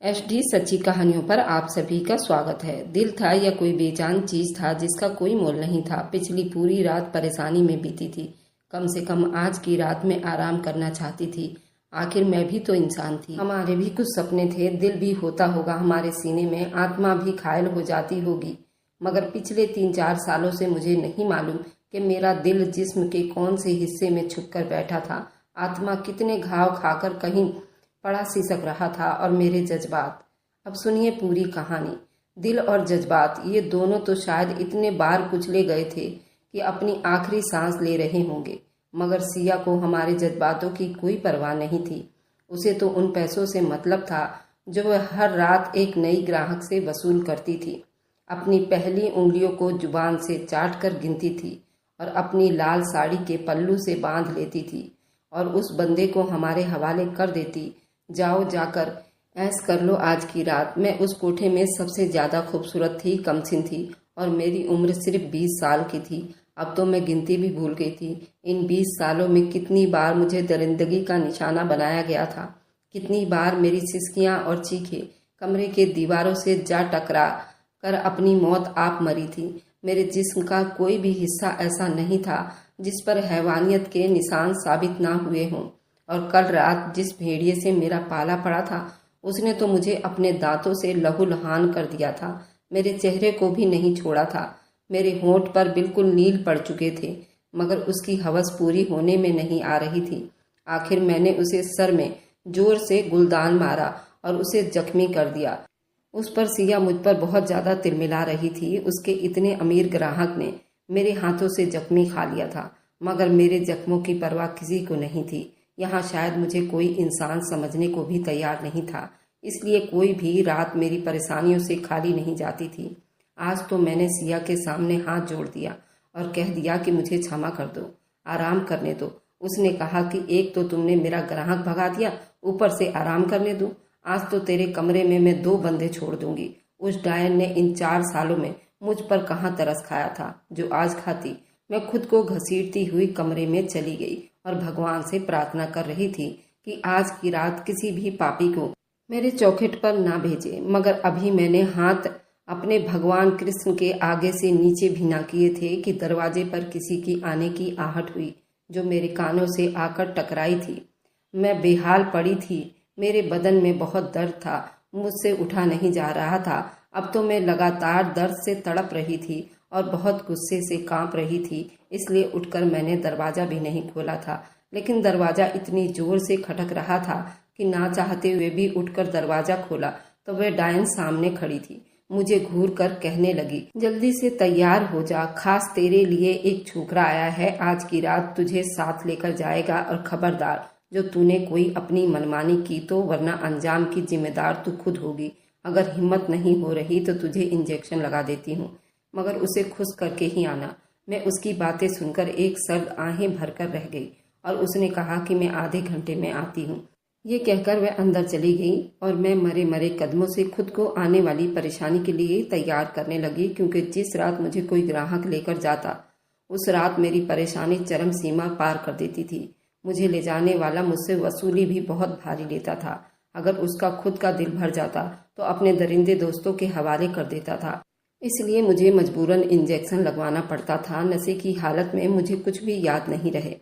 HD सच्ची कहानियों पर आप सभी का स्वागत है। दिल था या कोई बेजान चीज था जिसका कोई मोल नहीं था। पिछली पूरी रात परेशानी में बीती थी। कम से कम आज की रात में आराम करना चाहती थी। आखिर मैं भी तो इंसान थी। हमारे भी कुछ सपने थे। दिल भी होता होगा हमारे सीने में, आत्मा भी घायल हो जाती होगी। मगर पिछले 3-4 सालों से मुझे नहीं मालूम कि मेरा दिल जिस्म के कौन से हिस्से में छुप कर बैठा था। आत्मा कितने घाव खाकर कहीं पड़ा सिसक रहा था और मेरे जज्बात। अब सुनिए पूरी कहानी। दिल और जज्बात ये दोनों तो शायद इतने बार कुचले गए थे कि अपनी आखिरी सांस ले रहे होंगे, मगर सिया को हमारे जज्बातों की कोई परवाह नहीं थी। उसे तो उन पैसों से मतलब था जो वह हर रात एक नई ग्राहक से वसूल करती थी। अपनी पहली उंगलियों को जुबान से चाट कर गिनती थी और अपनी लाल साड़ी के पल्लू से बांध लेती थी और उस बंदे को हमारे हवाले कर देती। जाओ जाकर ऐश कर लो आज की रात। मैं उस कोठे में सबसे ज्यादा खूबसूरत थी, कमसिन थी और मेरी उम्र सिर्फ 20 साल की थी। अब तो मैं गिनती भी भूल गई थी। इन 20 सालों में कितनी बार मुझे दरिंदगी का निशाना बनाया गया था। कितनी बार मेरी सिसकियां और चीखें कमरे के दीवारों से जा टकरा कर अपनी मौत आप मरी थी। मेरे जिस्म का कोई भी हिस्सा ऐसा नहीं था जिस पर हैवानियत के निशान साबित ना हुए हों। और कल रात जिस भेड़िए से मेरा पाला पड़ा था उसने तो मुझे अपने दांतों से लहूलुहान कर दिया था। मेरे चेहरे को भी नहीं छोड़ा था। मेरे होंठ पर बिल्कुल नील पड़ चुके थे, मगर उसकी हवस पूरी होने में नहीं आ रही थी। आखिर मैंने उसे सर में जोर से गुलदान मारा और उसे जख्मी कर दिया। उस पर सिया मुझ पर बहुत ज्यादा तिलमिला रही थी। उसके इतने अमीर ग्राहक ने मेरे हाथों से जख्मी खा लिया था, मगर मेरे जख्मों की परवाह किसी को नहीं थी। यहाँ शायद मुझे कोई इंसान समझने को भी तैयार नहीं था, इसलिए कोई भी रात मेरी परेशानियों से खाली नहीं जाती थी। आज तो मैंने सिया के सामने हाथ जोड़ दिया और कह दिया कि मुझे क्षमा कर दो, आराम करने दो। उसने कहा कि एक तो तुमने मेरा ग्राहक भगा दिया, ऊपर से आराम करने दो। आज तो तेरे कमरे में मैं 2 बंदे छोड़ दूंगी। उस डायन ने इन 4 सालों में मुझ पर कहाँ तरस खाया था जो आज खाती। मैं खुद को घसीटती हुई कमरे में चली गई और भगवान से प्रार्थना कर रही थी कि आज की रात किसी भी पापी को मेरे चौखट पर ना भेजे। मगर अभी मैंने हाथ अपने भगवान कृष्ण के आगे से नीचे भी ना किए थे कि दरवाजे पर किसी की आने की आहट हुई जो मेरे कानों से आकर टकराई थी। मैं बेहाल पड़ी थी। मेरे बदन में बहुत दर्द था, मुझसे उठा नहीं जा रहा था। अब तो मैं लगातार दर्द से तड़प रही थी और बहुत गुस्से से कांप रही थी। इसलिए उठकर मैंने दरवाजा भी नहीं खोला था, लेकिन दरवाजा इतनी जोर से खटक रहा था कि ना चाहते हुए भी उठकर दरवाजा खोला तो वह डायन सामने खड़ी थी। मुझे घूर कर कहने लगी, जल्दी से तैयार हो जा, खास तेरे लिए एक छोकरा आया है। आज की रात तुझे साथ लेकर जाएगा और खबरदार जो तूने कोई अपनी मनमानी की तो वरना अंजाम की जिम्मेदार तू खुद होगी। अगर हिम्मत नहीं हो रही तो तुझे इंजेक्शन लगा देती हूँ, मगर उसे खुश करके ही आना। मैं उसकी बातें सुनकर एक सर्द आहें भरकर रह गई और उसने कहा कि मैं आधे घंटे में आती हूँ। ये कहकर वह अंदर चली गई और मैं मरे मरे कदमों से खुद को आने वाली परेशानी के लिए तैयार करने लगी, क्योंकि जिस रात मुझे कोई ग्राहक लेकर जाता उस रात मेरी परेशानी चरम सीमा पार कर देती थी। मुझे ले जाने वाला मुझसे वसूली भी बहुत भारी लेता था। अगर उसका खुद का दिल भर जाता तो अपने दरिंदे दोस्तों के हवाले कर देता था। इसलिए मुझे मजबूरन इंजेक्शन लगवाना पड़ता था। नशे की हालत में मुझे कुछ भी याद नहीं रहे।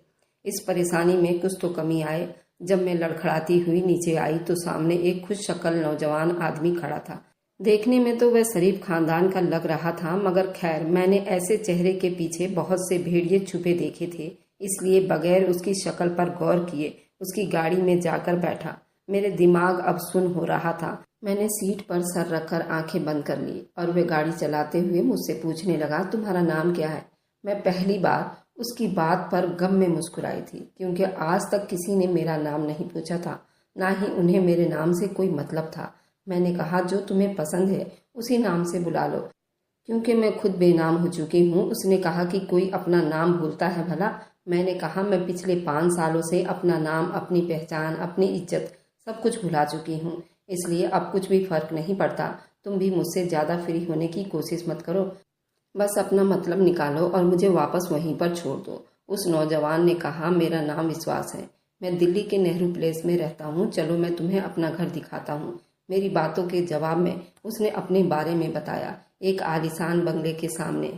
इस परेशानी में कुछ तो कमी आए। जब मैं लड़खड़ाती हुई नीचे आई तो सामने एक खुश शक्ल नौजवान आदमी खड़ा था। देखने में तो वह शरीफ खानदान का लग रहा था, मगर खैर मैंने ऐसे चेहरे के पीछे बहुत से भेड़िए छुपे देखे थे, इसलिए बगैर उसकी शक्ल पर गौर किए उसकी गाड़ी में जाकर बैठा। मेरे दिमाग अब सुन्न हो रहा था। मैंने सीट पर सर रखकर आंखें बंद कर ली और वह गाड़ी चलाते हुए मुझसे पूछने लगा, तुम्हारा नाम क्या है? मैं पहली बार उसकी बात पर गम में मुस्कुराई थी, क्योंकि आज तक किसी ने मेरा नाम नहीं पूछा था, ना ही उन्हें मेरे नाम से कोई मतलब था। मैंने कहा, जो तुम्हें पसंद है उसी नाम से बुला लो, क्योंकि मैं खुद बेनाम हो चुकी हूँ। उसने कहा कि कोई अपना नाम भूलता है भला? मैंने कहा, मैं पिछले 5 सालों से अपना नाम, अपनी पहचान, अपनी इज्जत सब कुछ भुला चुकी हूँ, इसलिए अब कुछ भी फर्क नहीं पड़ता। तुम भी मुझसे ज़्यादा फ्री होने की कोशिश मत करो, बस अपना मतलब निकालो और मुझे वापस वहीं पर छोड़ दो। उस नौजवान ने कहा, मेरा नाम विश्वास है, मैं दिल्ली के नेहरू प्लेस में रहता हूँ। चलो मैं तुम्हें अपना घर दिखाता हूँ। मेरी बातों के जवाब में उसने अपने बारे में बताया। एक आलीशान बंगले के सामने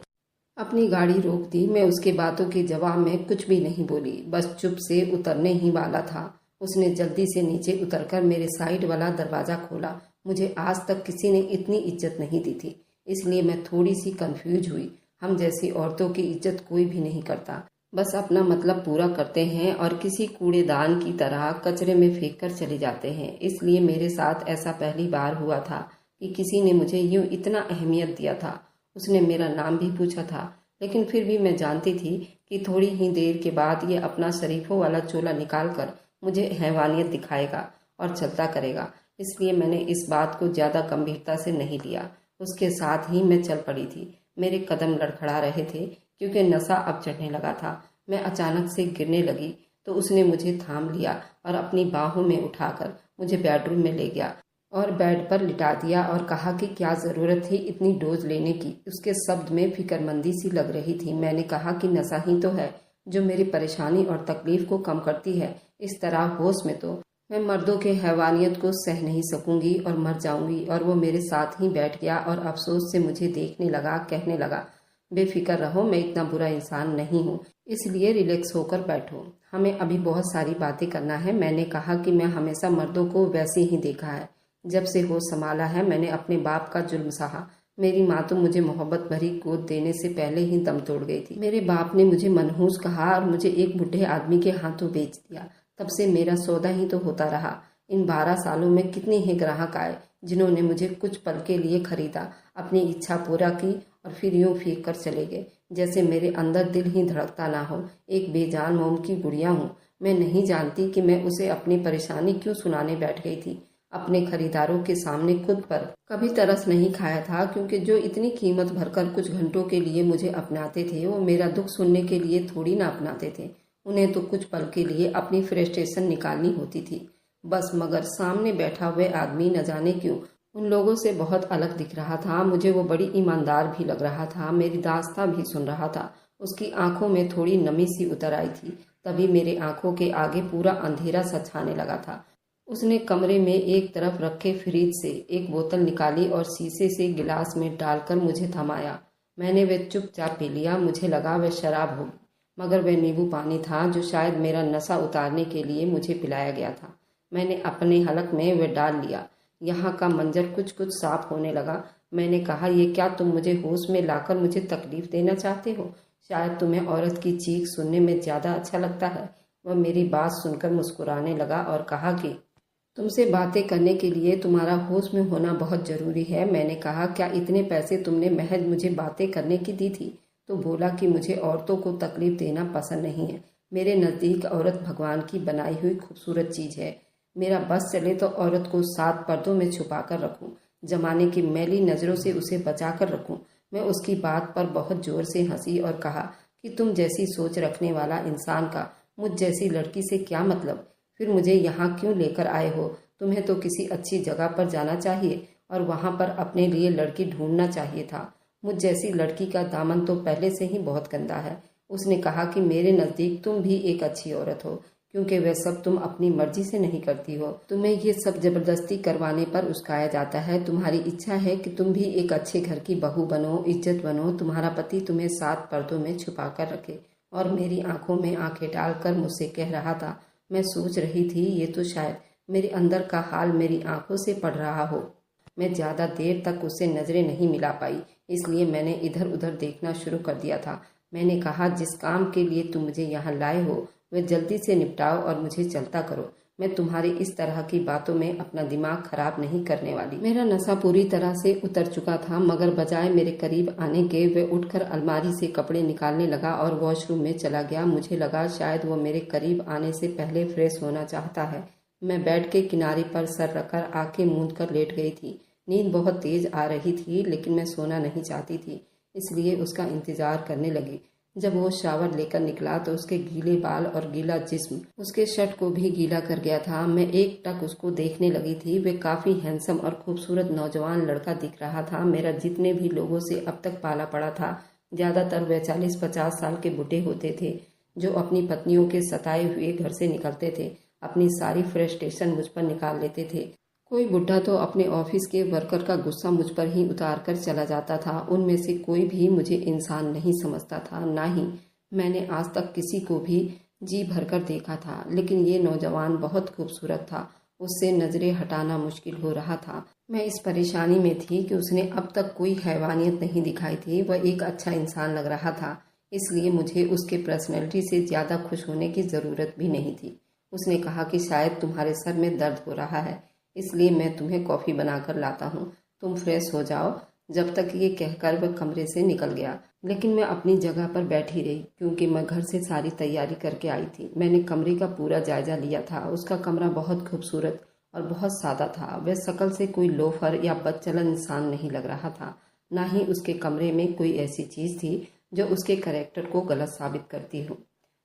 अपनी गाड़ी रोक दी। मैं उसके बातों के जवाब में कुछ भी नहीं बोली, बस चुप से उतरने ही वाला था। उसने जल्दी से नीचे उतरकर मेरे साइड वाला दरवाजा खोला। मुझे आज तक किसी ने इतनी इज्जत नहीं दी थी, इसलिए मैं थोड़ी सी कंफ्यूज हुई। हम जैसी औरतों की इज्जत कोई भी नहीं करता, बस अपना मतलब पूरा करते हैं और किसी कूड़ेदान की तरह कचरे में फेंक कर चले जाते हैं। इसलिए मेरे साथ ऐसा पहली बार हुआ था कि किसी ने मुझे यूं इतना अहमियत दिया था। उसने मेरा नाम भी पूछा था, लेकिन फिर भी मैं जानती थी कि थोड़ी ही देर के बाद ये अपना शरीफों वाला चोला निकाल कर मुझे हैवानियत दिखाएगा और चलता करेगा। इसलिए मैंने इस बात को ज़्यादा गंभीरता से नहीं लिया। उसके साथ ही मैं चल पड़ी थी। मेरे कदम लड़खड़ा रहे थे क्योंकि नशा अब चढ़ने लगा था। मैं अचानक से गिरने लगी तो उसने मुझे थाम लिया और अपनी बाहों में उठाकर मुझे बेडरूम में ले गया और बेड पर लिटा दिया और कहा कि क्या ज़रूरत थी इतनी डोज लेने की। उसके शब्द में फिक्रमंदी सी लग रही थी। मैंने कहा कि नशा ही तो है जो मेरी परेशानी और तकलीफ को कम करती है। इस तरह होश में तो मैं मर्दों के हैवानियत को सह नहीं सकूंगी और मर जाऊंगी। और वो मेरे साथ ही बैठ गया और अफसोस से मुझे देखने लगा, कहने लगा, बेफिक्र रहो, मैं इतना बुरा इंसान नहीं हूँ, इसलिए रिलैक्स होकर बैठो, हमें अभी बहुत सारी बातें करना है। मैंने कहा कि मैं हमेशा मर्दों को वैसे ही देखा है। जब से होश संभाला है मैंने अपने बाप का जुल्म सहा। मेरी माँ तो मुझे मोहब्बत भरी गोद देने से पहले ही दम तोड़ गई थी। मेरे बाप ने मुझे मनहूस कहा और मुझे एक बुढ़े आदमी के हाथों बेच दिया। तब से मेरा सौदा ही तो होता रहा। इन 12 सालों में कितने ही ग्राहक आए जिन्होंने मुझे कुछ पल के लिए खरीदा, अपनी इच्छा पूरा की और फिर यूं फेंक कर चले गए जैसे मेरे अंदर दिल ही धड़कता ना हो। एक बेजान मोम की गुड़िया हूँ। मैं नहीं जानती कि मैं उसे अपनी परेशानी क्यों सुनाने बैठ गई थी। अपने खरीदारों के सामने खुद पर कभी तरस नहीं खाया था, क्योंकि जो इतनी कीमत भरकर कुछ घंटों के लिए मुझे अपनाते थे वो मेरा दुख सुनने के लिए थोड़ी ना अपनाते थे। उन्हें तो कुछ पल के लिए अपनी फ्रस्ट्रेशन निकालनी होती थी बस। मगर सामने बैठा हुए आदमी न जाने क्यों उन लोगों से बहुत अलग दिख रहा था। मुझे वो बड़ी ईमानदार भी लग रहा था, मेरी दास्तां भी सुन रहा था। उसकी आंखों में थोड़ी नमी सी उतर आई थी। तभी मेरे आंखों के आगे पूरा अंधेरा सा छाने लगा था। उसने कमरे में एक तरफ रखे फ्रिज से एक बोतल निकाली और शीशे से गिलास में डालकर मुझे थमाया। मैंने वह चुपचाप पी लिया। मुझे लगा वह शराब होगी, मगर वह नींबू पानी था जो शायद मेरा नशा उतारने के लिए मुझे पिलाया गया था। मैंने अपने हलक में वह डाल लिया। यहाँ का मंजर कुछ कुछ साफ होने लगा। मैंने कहा, ये क्या तुम मुझे होश में लाकर मुझे तकलीफ देना चाहते हो? शायद तुम्हें औरत की चीख सुनने में ज़्यादा अच्छा लगता है। वह मेरी बात सुनकर मुस्कुराने लगा और कहा कि तुमसे बातें करने के लिए तुम्हारा होश में होना बहुत ज़रूरी है। मैंने कहा, क्या इतने पैसे तुमने महज मुझे बातें करने की दी थी? तो बोला कि मुझे औरतों को तकलीफ देना पसंद नहीं है। मेरे नज़दीक औरत भगवान की बनाई हुई खूबसूरत चीज़ है। मेरा बस चले तो औरत को 7 पर्दों में छुपा कर रखूँ, जमाने की मैली नज़रों से उसे बचा कर रखूँ। मैं उसकी बात पर बहुत जोर से हंसी और कहा कि तुम जैसी सोच रखने वाला इंसान का मुझ जैसी लड़की से क्या मतलब? फिर मुझे यहाँ क्यों लेकर आए हो? तुम्हें तो किसी अच्छी जगह पर जाना चाहिए और वहाँ पर अपने लिए लड़की ढूंढना चाहिए था। मुझ जैसी लड़की का दामन तो पहले से ही बहुत गंदा है। उसने कहा कि मेरे नज़दीक तुम भी एक अच्छी औरत हो, क्योंकि वह सब तुम अपनी मर्जी से नहीं करती हो। तुम्हें ये सब जबरदस्ती करवाने पर उस्काया जाता है। तुम्हारी इच्छा है कि तुम भी एक अच्छे घर की बहू बनो, इज्जत बनो। तुम्हारा पति तुम्हें 7 पर्दों में छुपा कर रखे। और मेरी आंखों में आंखें डालकर मुझसे कह रहा था। मैं सोच रही थी ये तो शायद मेरे अंदर का हाल मेरी आंखों से पढ़ रहा हो। मैं ज़्यादा देर तक उससे नज़रें नहीं मिला पाई, इसलिए मैंने इधर उधर देखना शुरू कर दिया था। मैंने कहा, जिस काम के लिए तुम मुझे यहाँ लाए हो वह जल्दी से निपटाओ और मुझे चलता करो। मैं तुम्हारी इस तरह की बातों में अपना दिमाग खराब नहीं करने वाली। मेरा नशा पूरी तरह से उतर चुका था, मगर बजाय मेरे करीब आने के वह उठकर अलमारी से कपड़े निकालने लगा और वॉशरूम में चला गया। मुझे लगा शायद वो मेरे करीब आने से पहले फ्रेश होना चाहता है। मैं बेड के किनारे पर सर रखकर आंखें मूंद कर लेट गई थी। नींद बहुत तेज आ रही थी, लेकिन मैं सोना नहीं चाहती थी, इसलिए उसका इंतजार करने लगी। जब वो शावर लेकर निकला तो उसके गीले बाल और गीला जिस्म उसके शर्ट को भी गीला कर गया था। मैं एक टक उसको देखने लगी थी। वे काफी हैंडसम और खूबसूरत नौजवान लड़का दिख रहा था। मेरा जितने भी लोगों से अब तक पाला पड़ा था, ज्यादातर वे 40-50 साल के बूढ़े होते थे, जो अपनी पत्नियों के सताए हुए घर से निकलते थे। अपनी सारी फ्रस्ट्रेशन मुझ पर निकाल लेते थे। कोई बुढ़ा तो अपने ऑफिस के वर्कर का गुस्सा मुझ पर ही उतार कर चला जाता था। उनमें से कोई भी मुझे इंसान नहीं समझता था, ना ही मैंने आज तक किसी को भी जी भरकर देखा था। लेकिन ये नौजवान बहुत खूबसूरत था, उससे नजरें हटाना मुश्किल हो रहा था। मैं इस परेशानी में थी कि उसने अब तक कोई हैवानियत नहीं दिखाई थी। वह एक अच्छा इंसान लग रहा था, इसलिए मुझे उसके पर्सनैलिटी से ज़्यादा खुश होने की ज़रूरत भी नहीं थी। उसने कहा कि शायद तुम्हारे सर में दर्द हो रहा है, इसलिए मैं तुम्हें कॉफ़ी बनाकर लाता हूँ, तुम फ्रेश हो जाओ। जब तक ये कहकर वह कमरे से निकल गया, लेकिन मैं अपनी जगह पर बैठी रही क्योंकि मैं घर से सारी तैयारी करके आई थी। मैंने कमरे का पूरा जायजा लिया था। उसका कमरा बहुत खूबसूरत और बहुत सादा था। वह शक्ल से कोई लोफर या बदचलन इंसान नहीं लग रहा था, ना ही उसके कमरे में कोई ऐसी चीज़ थी जो उसके कैरेक्टर को गलत साबित करती हो।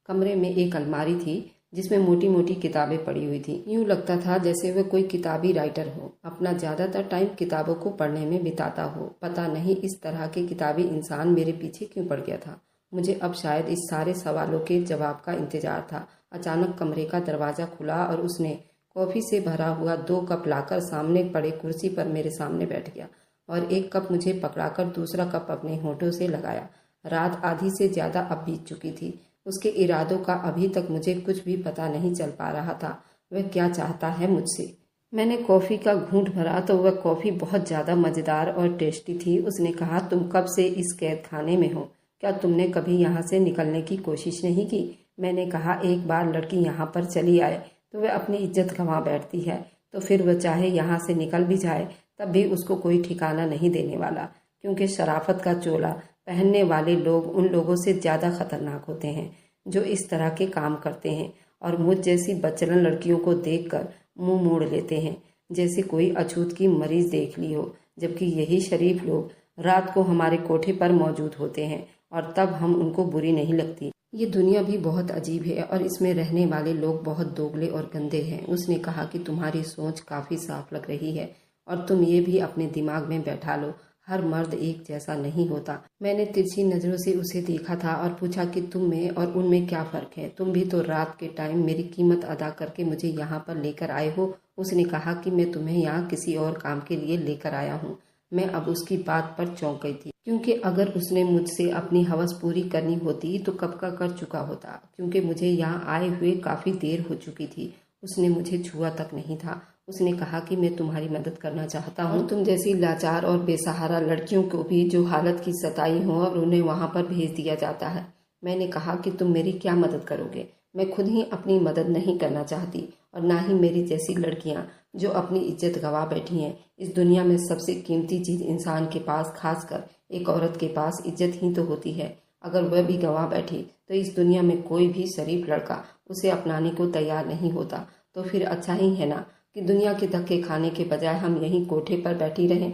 कमरे में एक अलमारी थी जिसमें मोटी मोटी किताबें पड़ी हुई थी। यूँ लगता था जैसे वह कोई किताबी राइटर हो, अपना ज़्यादातर टाइम किताबों को पढ़ने में बिताता हो। पता नहीं इस तरह के किताबी इंसान मेरे पीछे क्यों पड़ गया था। मुझे अब शायद इस सारे सवालों के जवाब का इंतजार था। अचानक कमरे का दरवाज़ा खुला और उसने कॉफ़ी से भरा हुआ 2 कप लाकर सामने पड़े कुर्सी पर मेरे सामने बैठ गया और एक कप मुझे पकड़ाकर दूसरा कप अपने होठों से लगाया। रात आधी से ज़्यादा अब बीत चुकी थी। उसके इरादों का अभी तक मुझे कुछ भी पता नहीं चल पा रहा था। वह क्या चाहता है मुझसे। मैंने कॉफ़ी का घूंट भरा तो वह कॉफ़ी बहुत ज़्यादा मज़ेदार और टेस्टी थी। उसने कहा, तुम कब से इस कैद खाने में हो? क्या तुमने कभी यहाँ से निकलने की कोशिश नहीं की? मैंने कहा, एक बार लड़की यहाँ पर चली आए तो वह अपनी इज्जत गंवा बैठती है, तो फिर वह चाहे यहाँ से निकल भी जाए तब भी उसको कोई ठिकाना नहीं देने वाला, क्योंकि शराफत का चोला पहनने वाले लोग उन लोगों से ज़्यादा खतरनाक होते हैं जो इस तरह के काम करते हैं और मुझ जैसी बचलन लड़कियों को देखकर मुंह मोड़ लेते हैं जैसे कोई अछूत की मरीज देख ली हो। जबकि यही शरीफ लोग रात को हमारे कोठे पर मौजूद होते हैं और तब हम उनको बुरी नहीं लगती। ये दुनिया भी बहुत अजीब है और इसमें रहने वाले लोग बहुत दोगले और गंदे हैं। उसने कहा कि तुम्हारी सोच काफ़ी साफ लग रही है और तुम ये भी अपने दिमाग में बैठा लो, हर मर्द एक जैसा नहीं होता। मैंने तिरछी नज़रों से उसे देखा था और पूछा कि तुम में और उनमें क्या फ़र्क है? तुम भी तो रात के टाइम मेरी कीमत अदा करके मुझे यहाँ पर लेकर आए हो। उसने कहा कि मैं तुम्हें यहाँ किसी और काम के लिए लेकर आया हूँ। मैं अब उसकी बात पर चौंक गई थी, क्योंकि अगर उसने मुझसे अपनी हवस पूरी करनी होती तो कब का कर चुका होता, क्योंकि मुझे यहाँ आए हुए काफ़ी देर हो चुकी थी। उसने मुझे छुआ तक नहीं था। उसने कहा कि मैं तुम्हारी मदद करना चाहता हूँ, तुम जैसी लाचार और बेसहारा लड़कियों को भी जो हालत की सताई हो और उन्हें वहाँ पर भेज दिया जाता है। मैंने कहा कि तुम मेरी क्या मदद करोगे? मैं खुद ही अपनी मदद नहीं करना चाहती और ना ही मेरी जैसी लड़कियाँ जो अपनी इज्जत गंवा बैठी हैं। इस दुनिया में सबसे कीमती चीज़ इंसान के पास, खासकर एक औरत के पास, इज्जत ही तो होती है। अगर वह भी गंवा बैठी तो इस दुनिया में कोई भी शरीफ लड़का उसे अपनाने को तैयार नहीं होता। तो फिर अच्छा ही है ना कि दुनिया के धक्के खाने के बजाय हम यहीं कोठे पर बैठी रहें,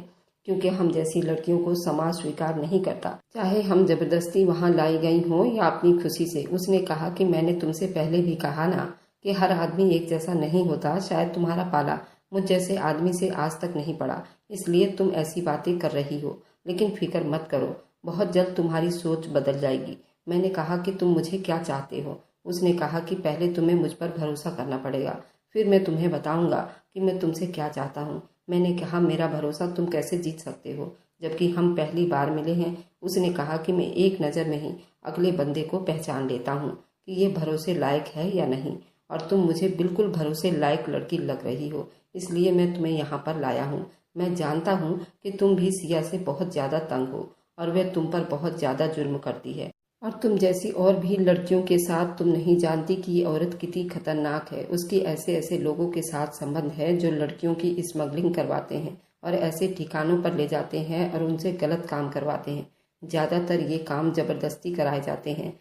क्योंकि हम जैसी लड़कियों को समाज स्वीकार नहीं करता, चाहे हम जबरदस्ती वहाँ लाई गई हों या अपनी खुशी से। उसने कहा कि मैंने तुमसे पहले भी कहा ना कि हर आदमी एक जैसा नहीं होता। शायद तुम्हारा पाला मुझ जैसे आदमी से आज तक नहीं पड़ा, इसलिए तुम ऐसी बातें कर रही हो। लेकिन फिक्र मत करो, बहुत जल्द तुम्हारी सोच बदल जाएगी। मैंने कहा कि तुम मुझे क्या चाहते हो? उसने कहा कि पहले तुम्हें मुझ पर भरोसा करना पड़ेगा, फिर मैं तुम्हें बताऊंगा कि मैं तुमसे क्या चाहता हूँ। मैंने कहा, मेरा भरोसा तुम कैसे जीत सकते हो जबकि हम पहली बार मिले हैं? उसने कहा कि मैं एक नज़र में ही अगले बंदे को पहचान लेता हूँ कि ये भरोसे लायक है या नहीं, और तुम मुझे बिल्कुल भरोसे लायक लड़की लग रही हो, इसलिए मैं तुम्हें यहाँ पर लाया हूँ। मैं जानता हूँ कि तुम भी सिया से बहुत ज़्यादा तंग हो और वह तुम पर बहुत ज़्यादा जुर्म करती है, और तुम जैसी और भी लड़कियों के साथ तुम नहीं जानती कि ये औरत कितनी खतरनाक है। उसकी ऐसे ऐसे लोगों के साथ संबंध है जो लड़कियों की स्मगलिंग करवाते हैं और ऐसे ठिकानों पर ले जाते हैं और उनसे गलत काम करवाते हैं। ज़्यादातर ये काम ज़बरदस्ती कराए जाते हैं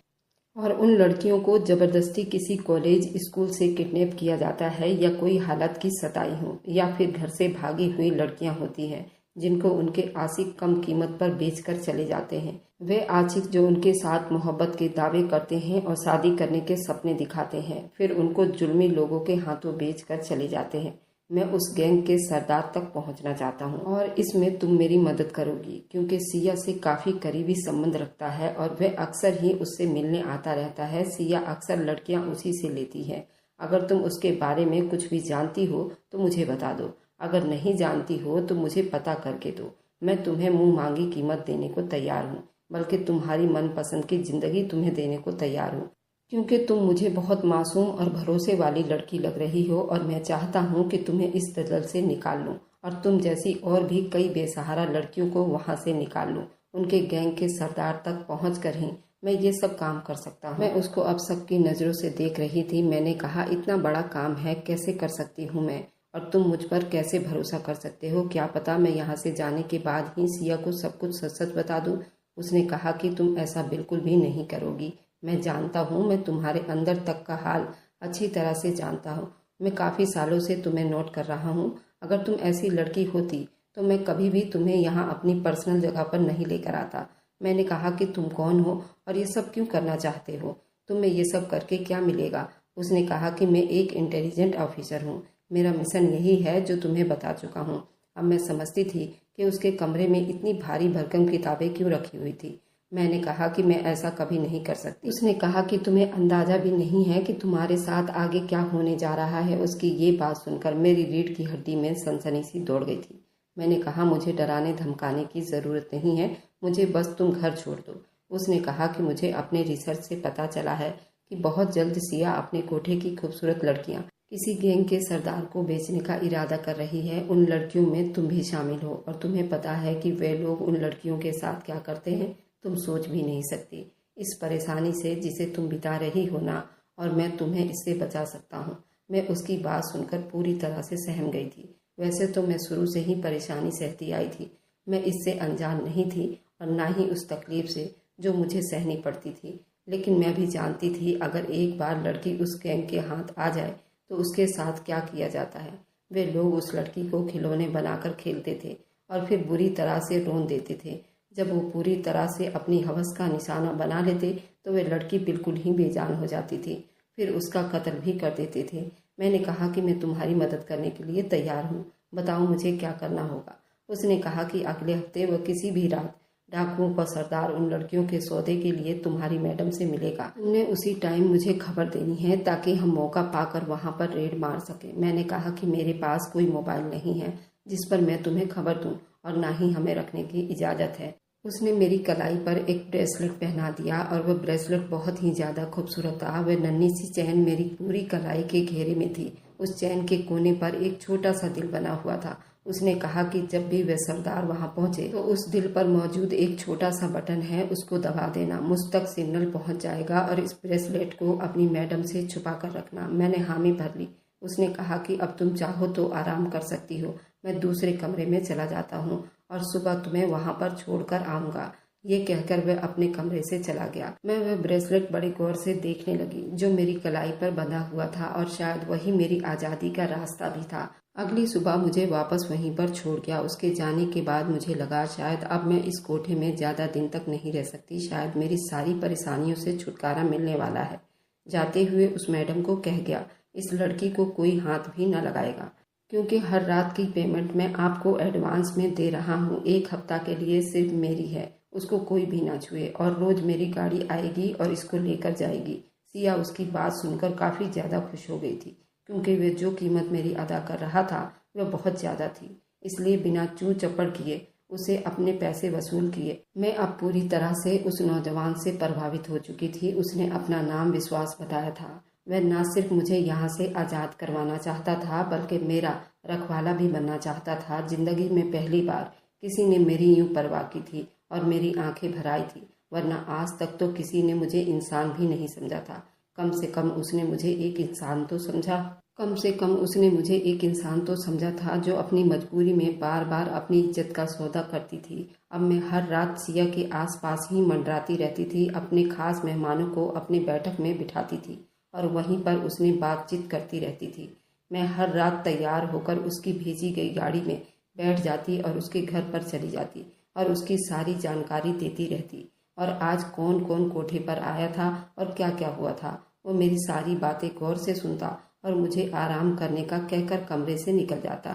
और उन लड़कियों को ज़बरदस्ती किसी कॉलेज स्कूल से किडनैप किया जाता है, या कोई हालत की सताई हो, या फिर घर से भागी हुई लड़कियां होती हैं जिनको उनके आशिक कम कीमत पर बेचकर चले जाते हैं। वे आशिक जो उनके साथ मोहब्बत के दावे करते हैं और शादी करने के सपने दिखाते हैं, फिर उनको जुल्मी लोगों के हाथों बेचकर चले जाते हैं। मैं उस गैंग के सरदार तक पहुंचना चाहता हूं और इसमें तुम मेरी मदद करोगी, क्योंकि सिया से काफ़ी करीबी संबंध रखता है और वह अक्सर ही उससे मिलने आता रहता है। सिया अक्सर लड़कियां उसी से लेती है। अगर तुम उसके बारे में कुछ भी जानती हो तो मुझे बता दो। अगर नहीं जानती हो तो मुझे पता करके दो। मैं तुम्हें मुंह मांगी कीमत देने को तैयार हूँ, बल्कि तुम्हारी मनपसंद की जिंदगी तुम्हें देने को तैयार हूँ, क्योंकि तुम मुझे बहुत मासूम और भरोसे वाली लड़की लग रही हो और मैं चाहता हूँ कि तुम्हें इस दलदल से निकाल लूँ और तुम जैसी और भी कई बेसहारा लड़कियों को वहाँ से निकाल लूँ। उनके गैंग के सरदार तक पहुँच कर ही मैं ये सब काम कर सकता हूँ। मैं उसको अब सबकी नज़रों से देख रही थी। मैंने कहा, इतना बड़ा काम है, कैसे कर सकती हूँ मैं, और तुम मुझ पर कैसे भरोसा कर सकते हो? क्या पता मैं यहाँ से जाने के बाद ही सिया को सब कुछ सच सच बता दूँ। उसने कहा कि तुम ऐसा बिल्कुल भी नहीं करोगी। मैं जानता हूँ, मैं तुम्हारे अंदर तक का हाल अच्छी तरह से जानता हूँ। मैं काफ़ी सालों से तुम्हें नोट कर रहा हूँ। अगर तुम ऐसी लड़की होती तो मैं कभी भी तुम्हें यहाँ अपनी पर्सनल जगह पर नहीं लेकर आता। मैंने कहा कि तुम कौन हो और ये सब क्यों करना चाहते हो? तुम्हें ये सब करके क्या मिलेगा? उसने कहा कि मैं एक इंटेलिजेंट ऑफिसर हूँ। मेरा मिशन यही है जो तुम्हें बता चुका हूँ। अब मैं समझती थी कि उसके कमरे में इतनी भारी भरकम किताबें क्यों रखी हुई थी। मैंने कहा कि मैं ऐसा कभी नहीं कर सकती। उसने कहा कि तुम्हें अंदाजा भी नहीं है कि तुम्हारे साथ आगे क्या होने जा रहा है। उसकी ये बात सुनकर मेरी रीढ़ की हड्डी में सनसनी सी दौड़ गई थी। मैंने कहा, मुझे डराने धमकाने की ज़रूरत नहीं है, मुझे बस तुम घर छोड़ दो। उसने कहा कि मुझे अपने रिसर्च से पता चला है कि बहुत जल्द सिया अपने कोठे की खूबसूरत लड़कियां किसी गैंग के सरदार को बेचने का इरादा कर रही है। उन लड़कियों में तुम भी शामिल हो और तुम्हें पता है कि वे लोग उन लड़कियों के साथ क्या करते हैं, तुम सोच भी नहीं सकती। इस परेशानी से जिसे तुम बिता रही हो ना, और मैं तुम्हें इससे बचा सकता हूँ। मैं उसकी बात सुनकर पूरी तरह से सहम गई थी। वैसे तो मैं शुरू से ही परेशानी सहती आई थी। मैं इससे अनजान नहीं थी और ना ही उस तकलीफ से जो मुझे सहनी पड़ती थी। लेकिन मैं भी जानती थी अगर एक बार लड़की उस गैंग के हाथ आ जाए तो उसके साथ क्या किया जाता है। वे लोग उस लड़की को खिलौने बनाकर खेलते थे और फिर बुरी तरह से रोन देते थे। जब वो पूरी तरह से अपनी हवस का निशाना बना लेते तो वे लड़की बिल्कुल ही बेजान हो जाती थी। फिर उसका कत्ल भी कर देते थे। मैंने कहा कि मैं तुम्हारी मदद करने के लिए तैयार हूँ, बताओ मुझे क्या करना होगा। उसने कहा कि अगले हफ्ते वह किसी भी रात डाकुओं का सरदार उन लड़कियों के सौदे के लिए तुम्हारी मैडम से मिलेगा। तुमने उसी टाइम मुझे खबर देनी है ताकि हम मौका पाकर वहां पर रेड मार सके। मैंने कहा कि मेरे पास कोई मोबाइल नहीं है जिस पर मैं तुम्हें खबर दूं और ना ही हमें रखने की इजाजत है। उसने मेरी कलाई पर एक ब्रेसलेट पहना दिया और वह ब्रेसलेट बहुत ही ज्यादा खूबसूरत था। वह नन्ही सी चैन मेरी पूरी कलाई के घेरे में थी। उस चैन के कोने पर एक छोटा सा दिल बना हुआ था। उसने कहा कि जब भी वह सरदार वहां पहुंचे तो उस दिल पर मौजूद एक छोटा सा बटन है, उसको दबा देना, मुझ तक सिग्नल पहुंच जाएगा और इस ब्रेसलेट को अपनी मैडम से छुपा कर रखना। मैंने हामी भर ली। उसने कहा कि अब तुम चाहो तो आराम कर सकती हो, मैं दूसरे कमरे में चला जाता हूँ और सुबह तुम्हें वहां पर छोड़कर आऊंगा। ये कहकर वह अपने कमरे से चला गया। मैं वह ब्रेसलेट बड़े गौर से देखने लगी जो मेरी कलाई पर बंधा हुआ था और शायद वही मेरी आजादी का रास्ता भी था। अगली सुबह मुझे वापस वहीं पर छोड़ गया। उसके जाने के बाद मुझे लगा शायद अब मैं इस कोठे में ज्यादा दिन तक नहीं रह सकती। शायद मेरी सारी परेशानियों से छुटकारा मिलने वाला है। जाते हुए उस मैडम को कह गया, इस लड़की को कोई हाथ भी न लगाएगा, क्योंकि हर रात की पेमेंट मैं आपको एडवांस में दे रहा हूँ। 1 हफ्ता के लिए सिर्फ मेरी है, उसको कोई भी ना छुए और रोज मेरी गाड़ी आएगी और इसको लेकर जाएगी। सिया उसकी बात सुनकर काफी ज्यादा खुश हो गई थी, क्योंकि वे जो कीमत मेरी अदा कर रहा था वह बहुत ज्यादा थी। इसलिए बिना चू चपड़ किए उसे अपने पैसे वसूल किए। मैं अब पूरी तरह से उस नौजवान से प्रभावित हो चुकी थी। उसने अपना नाम विश्वास बताया था। वह न सिर्फ मुझे यहाँ से आज़ाद करवाना चाहता था बल्कि मेरा रखवाला भी बनना चाहता था। जिंदगी में पहली बार किसी ने मेरी यूं परवाह की थी और मेरी आंखें भर आई थी, वरना आज तक तो किसी ने मुझे इंसान भी नहीं समझा था। कम से कम उसने मुझे एक इंसान तो समझा। कम से कम उसने मुझे एक इंसान तो समझा था जो अपनी मजबूरी में बार बार अपनी इज्जत का सौदा करती थी। अब मैं हर रात सिया के आसपास ही मंडराती रहती थी। अपने खास मेहमानों को अपनी बैठक में बिठाती थी और वहीं पर उसने बातचीत करती रहती थी। मैं हर रात तैयार होकर उसकी भेजी गई गाड़ी में बैठ जाती और उसके घर पर चली जाती और उसकी सारी जानकारी देती रहती। और आज कौन कौन कोठे पर आया था और क्या क्या हुआ था, वो मेरी सारी बातें गौर से सुनता और मुझे आराम करने का कहकर कमरे से निकल जाता,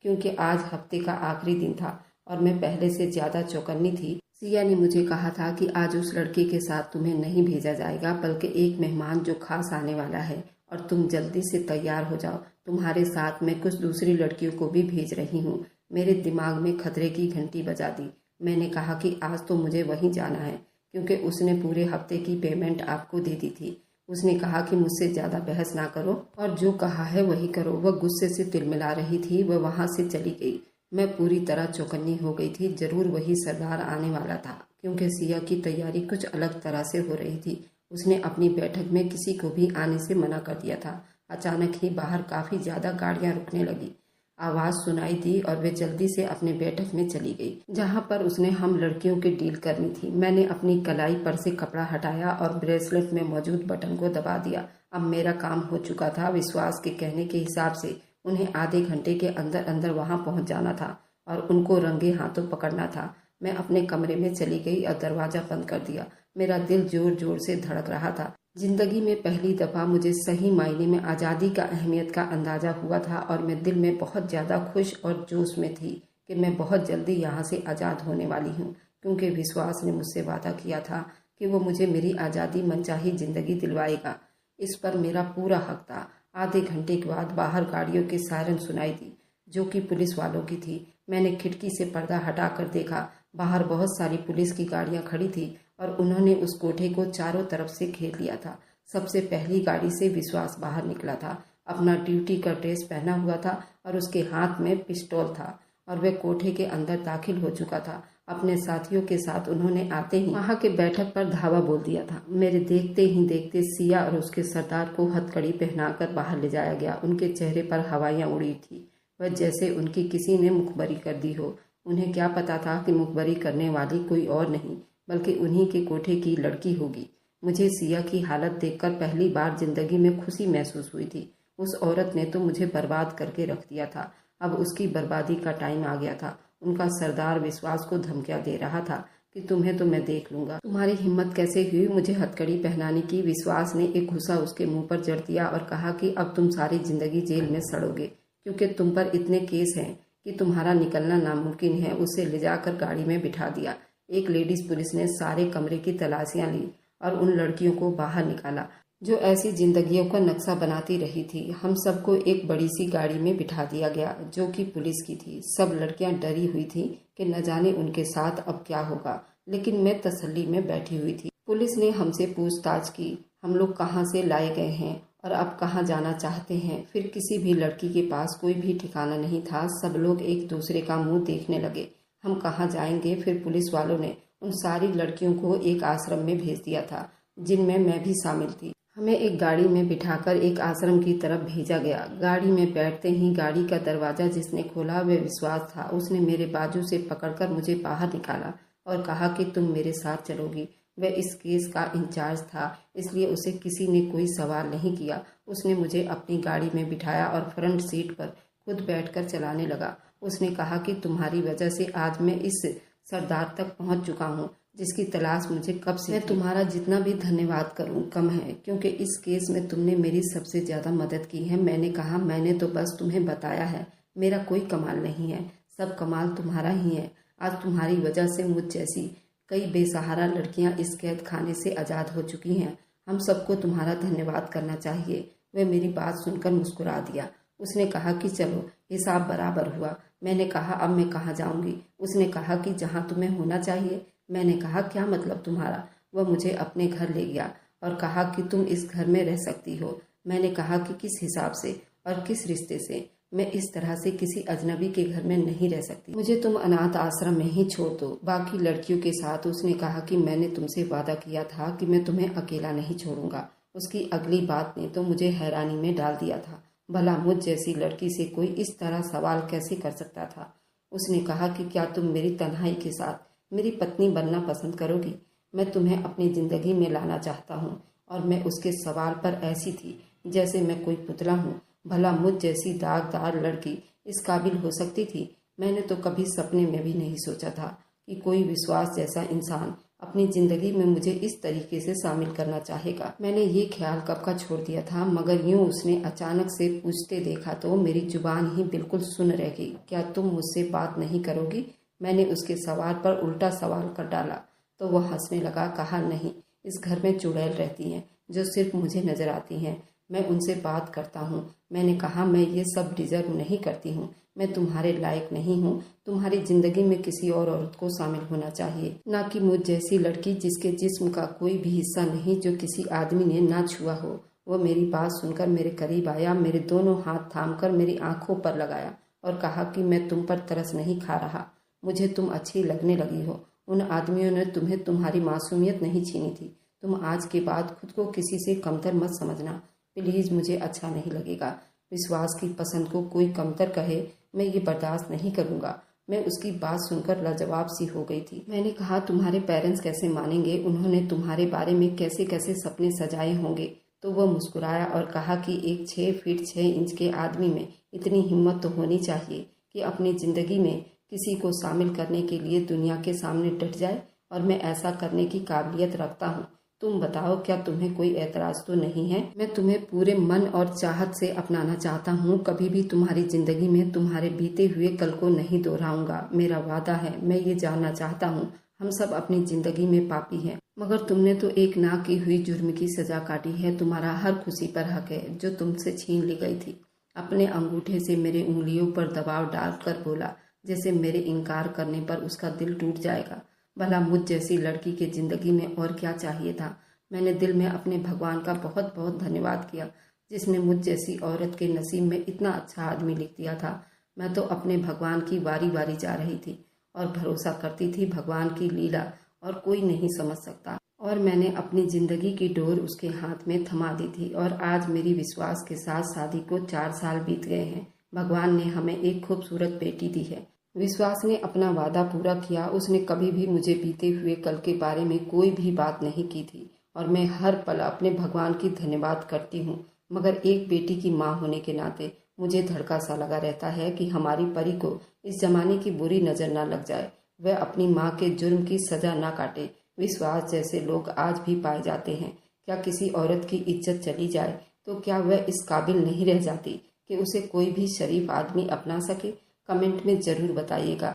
क्योंकि आज हफ्ते का आखिरी दिन था और मैं पहले से ज्यादा चौकन्नी थी। सिया ने मुझे कहा था कि आज उस लड़के के साथ तुम्हें नहीं भेजा जाएगा, बल्कि एक मेहमान जो खास आने वाला है, और तुम जल्दी से तैयार हो जाओ, तुम्हारे साथ मैं कुछ दूसरी लड़कियों को भी भेज रही हूँ। मेरे दिमाग में खतरे की घंटी बजा दी। मैंने कहा कि आज तो मुझे वहीं जाना है, क्योंकि उसने पूरे हफ्ते की पेमेंट आपको दे दी थी। उसने कहा कि मुझसे ज़्यादा बहस ना करो और जो कहा है वही करो। वह गुस्से से तिलमिला रही थी। वह वहाँ से चली गई। मैं पूरी तरह चौकन्नी हो गई थी। जरूर वही सरदार आने वाला था, क्योंकि सिया की तैयारी कुछ अलग तरह से हो रही थी। उसने अपनी बैठक में किसी को भी आने से मना कर दिया था। अचानक ही बाहर काफ़ी ज़्यादा गाड़ियाँ रुकने लगी। आवाज़ सुनाई दी और वे जल्दी से अपने बैठक में चली गई, जहाँ पर उसने हम लड़कियों की डील करनी थी। मैंने अपनी कलाई पर से कपड़ा हटाया और ब्रेसलेट में मौजूद बटन को दबा दिया। अब मेरा काम हो चुका था। विश्वास के कहने के हिसाब से उन्हें आधे घंटे के अंदर अंदर वहां पहुंच जाना था और उनको रंगे हाथों पकड़ना था। मैं अपने कमरे में चली गई और दरवाजा बंद कर दिया। मेरा दिल जोर जोर से धड़क रहा था। जिंदगी में पहली दफा मुझे सही मायने में आज़ादी का अहमियत का अंदाजा हुआ था और मैं दिल में बहुत ज़्यादा खुश और जोश में थी कि मैं बहुत जल्दी यहाँ से आज़ाद होने वाली हूँ, क्योंकि विश्वास ने मुझसे वादा किया था कि वो मुझे मेरी आज़ादी मनचाही जिंदगी दिलवाएगा। इस पर मेरा पूरा हक था। आधे घंटे के बाद बाहर गाड़ियों की सायरन सुनाई दी, जो कि पुलिस वालों की थी। मैंने खिड़की से पर्दा हटाकर देखा। बाहर बहुत सारी पुलिस की गाड़ियां खड़ी थी और उन्होंने उस कोठे को चारों तरफ से घेर लिया था। सबसे पहली गाड़ी से विश्वास बाहर निकला था। अपना ड्यूटी का ड्रेस पहना हुआ था और उसके हाथ में पिस्तौल था और वह कोठे के अंदर दाखिल हो चुका था। अपने साथियों के साथ उन्होंने आते ही वहां के बैठक पर धावा बोल दिया था। मेरे देखते ही देखते सिया और उसके सरदार को हथकड़ी पहनाकर बाहर ले जाया गया। उनके चेहरे पर हवाइयां उड़ी थी, वह जैसे उनकी किसी ने मुखबरी कर दी हो। उन्हें क्या पता था कि मुखबरी करने वाली कोई और नहीं बल्कि उन्हीं के कोठे की लड़की होगी। मुझे सिया की हालत देखकर पहली बार जिंदगी में खुशी महसूस हुई थी। उस औरत ने तो मुझे बर्बाद करके रख दिया था। अब उसकी बर्बादी का टाइम आ गया था। उनका सरदार विश्वास को धमकियां दे रहा था कि तुम्हें तो मैं देख लूंगा। तुम्हारी हिम्मत कैसे हुई मुझे हथकड़ी पहनाने की? विश्वास ने एक घुसा उसके मुंह पर जड़ दिया और कहा कि अब तुम सारी जिंदगी जेल में सड़ोगे, क्योंकि तुम पर इतने केस हैं कि तुम्हारा निकलना नामुमकिन है। उसे ले जाकर गाड़ी में बिठा दिया। एक लेडीज पुलिस ने सारे कमरे की तलाशियां ली और उन लड़कियों को बाहर निकाला जो ऐसी जिंदगियों का नक्शा बनाती रही थी। हम सबको एक बड़ी सी गाड़ी में बिठा दिया गया जो कि पुलिस की थी। सब लड़कियां डरी हुई थी कि न जाने उनके साथ अब क्या होगा, लेकिन मैं तसल्ली में बैठी हुई थी। पुलिस ने हमसे पूछताछ की, हम लोग कहाँ से लाए गए हैं और अब कहाँ जाना चाहते हैं। फिर किसी भी लड़की के पास कोई भी ठिकाना नहीं था। सब लोग एक दूसरे का मुंह देखने लगे। हम कहाँ जाएंगे? फिर पुलिस वालों ने उन सारी लड़कियों को एक आश्रम में भेज दिया था, जिनमें मैं भी शामिल थी। हमें एक गाड़ी में बिठाकर एक आश्रम की तरफ भेजा गया। गाड़ी में बैठते ही गाड़ी का दरवाजा जिसने खोला वह विश्वास था। उसने मेरे बाजू से पकड़कर मुझे बाहर निकाला और कहा कि तुम मेरे साथ चलोगी। वह इस केस का इंचार्ज था, इसलिए उसे किसी ने कोई सवाल नहीं किया। उसने मुझे अपनी गाड़ी में बिठाया और फ्रंट सीट पर खुद बैठकर चलाने लगा। उसने कहा कि तुम्हारी वजह से आज मैं इस सरदार तक पहुंच चुका हूं, जिसकी तलाश मुझे कब से। मैं तुम्हारा जितना भी धन्यवाद करूं कम है, क्योंकि इस केस में तुमने मेरी सबसे ज्यादा मदद की है। मैंने कहा, मैंने तो बस तुम्हें बताया है, मेरा कोई कमाल नहीं है, सब कमाल तुम्हारा ही है। आज तुम्हारी वजह से मुझ जैसी कई बेसहारा लड़कियां इस कैद खाने से आज़ाद हो चुकी हैं। हम सबको तुम्हारा धन्यवाद करना चाहिए। वह मेरी बात सुनकर मुस्कुरा दिया। उसने कहा कि चलो, हिसाब बराबर हुआ। मैंने कहा, अब मैं कहाँ जाऊंगी? उसने कहा कि जहाँ तुम्हें होना चाहिए। मैंने कहा, क्या मतलब तुम्हारा? वह मुझे अपने घर ले गया और कहा कि तुम इस घर में रह सकती हो। मैंने कहा कि किस हिसाब से और किस रिश्ते से? मैं इस तरह से किसी अजनबी के घर में नहीं रह सकती। मुझे तुम अनाथ आश्रम में ही छोड़ दो, बाकी लड़कियों के साथ। उसने कहा कि मैंने तुमसे वादा किया था कि मैं तुम्हें अकेला नहीं छोड़ूंगा। उसकी अगली बात ने तो मुझे हैरानी में डाल दिया था। भला मुझ जैसी लड़की से कोई इस तरह सवाल कैसे कर सकता था? उसने कहा कि क्या तुम मेरी तन्हाई के साथ मेरी पत्नी बनना पसंद करोगी? मैं तुम्हें अपनी जिंदगी में लाना चाहता हूँ। और मैं उसके सवाल पर ऐसी थी जैसे मैं कोई पुतला हूँ। भला मुझ जैसी दागदार लड़की इस काबिल हो सकती थी? मैंने तो कभी सपने में भी नहीं सोचा था कि कोई विश्वास जैसा इंसान अपनी जिंदगी में मुझे इस तरीके से शामिल करना चाहेगा। मैंने ये ख्याल कब का छोड़ दिया था, मगर यूं उसने अचानक से पूछते देखा तो मेरी जुबान ही बिल्कुल सुन रह गई। क्या तुम मुझसे बात नहीं करोगी? मैंने उसके सवाल पर उल्टा सवाल कर डाला तो वह हंसने लगा। कहा, नहीं, इस घर में चुड़ैल रहती हैं जो सिर्फ मुझे नजर आती हैं। मैं उनसे बात करता हूँ। मैंने कहा, मैं ये सब डिजर्व नहीं करती हूँ, मैं तुम्हारे लायक नहीं हूँ। तुम्हारी जिंदगी में किसी और औरत को शामिल होना चाहिए, ना कि मुझ जैसी लड़की जिसके जिस्म का कोई भी हिस्सा नहीं जो किसी आदमी ने ना छुआ हो। वो मेरी बात सुनकर मेरे करीब आया, मेरे दोनों हाथ थामकर मेरी आंखों पर लगाया और कहा कि मैं तुम पर तरस नहीं खा रहा, मुझे तुम अच्छी लगने लगी हो। उन आदमियों ने तुम्हें तुम्हारी मासूमियत नहीं छीनी थी। तुम आज के बाद खुद को किसी से कमतर मत समझना। प्लीज, मुझे अच्छा नहीं लगेगा। विश्वास की पसंद को कोई कमतर कहे, मैं ये बर्दाश्त नहीं करूंगा। मैं उसकी बात सुनकर लाजवाब सी हो गई थी। मैंने कहा, तुम्हारे पेरेंट्स कैसे मानेंगे? उन्होंने तुम्हारे बारे में कैसे कैसे सपने सजाए होंगे। तो वह मुस्कुराया और कहा कि एक 6 फीट 6 इंच के आदमी में इतनी हिम्मत तो होनी चाहिए कि अपनी जिंदगी में किसी को शामिल करने के लिए दुनिया के सामने डट जाए, और मैं ऐसा करने की काबिलियत रखता हूँ। तुम बताओ, क्या तुम्हें कोई ऐतराज तो नहीं है? मैं तुम्हें पूरे मन और चाहत से अपनाना चाहता हूँ। कभी भी तुम्हारी जिंदगी में तुम्हारे बीते हुए कल को नहीं दोहराऊंगा, मेरा वादा है। मैं ये जानना चाहता हूँ, हम सब अपनी जिंदगी में पापी हैं, मगर तुमने तो एक ना की हुई जुर्म की सजा काटी है। तुम्हारा हर खुशी पर हक है जो तुमसे छीन ली गई थी। अपने अंगूठे से मेरे उंगलियों पर दबाव डालकर बोला, जैसे मेरे इनकार करने पर उसका दिल टूट जाएगा। भला मुझ जैसी लड़की के जिंदगी में और क्या चाहिए था? मैंने दिल में अपने भगवान का बहुत बहुत धन्यवाद किया, जिसने मुझ जैसी औरत के नसीब में इतना अच्छा आदमी लिख दिया था। मैं तो अपने भगवान की बारी बारी जा रही थी और भरोसा करती थी भगवान की लीला और कोई नहीं समझ सकता। और मैंने अपनी जिंदगी की डोर उसके हाथ में थमा दी थी। और आज मेरी विश्वास के साथ शादी को 4 साल बीत गए हैं। भगवान ने हमें एक खूबसूरत बेटी दी है। विश्वास ने अपना वादा पूरा किया। उसने कभी भी मुझे बीते हुए कल के बारे में कोई भी बात नहीं की थी, और मैं हर पल अपने भगवान की धन्यवाद करती हूँ। मगर एक बेटी की माँ होने के नाते मुझे धड़का सा लगा रहता है कि हमारी परी को इस जमाने की बुरी नजर न लग जाए, वह अपनी माँ के जुर्म की सजा न काटे। विश्वास जैसे लोग आज भी पाए जाते हैं। क्या किसी औरत की इज्जत चली जाए तो क्या वह इस काबिल नहीं रह जाती कि उसे कोई भी शरीफ आदमी अपना सके? कमेंट में ज़रूर बताइएगा।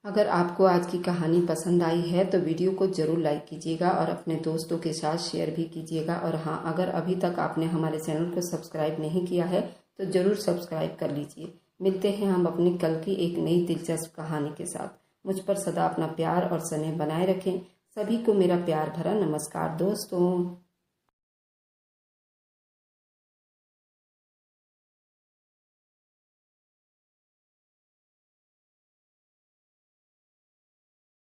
अगर आपको आज की कहानी पसंद आई है तो वीडियो को ज़रूर लाइक कीजिएगा और अपने दोस्तों के साथ शेयर भी कीजिएगा। और हाँ, अगर अभी तक आपने हमारे चैनल को सब्सक्राइब नहीं किया है तो ज़रूर सब्सक्राइब कर लीजिए। मिलते हैं हम अपनी कल की एक नई दिलचस्प कहानी के साथ। मुझ पर सदा अपना प्यार और स्नेह बनाए रखें। सभी को मेरा प्यार भरा नमस्कार दोस्तों।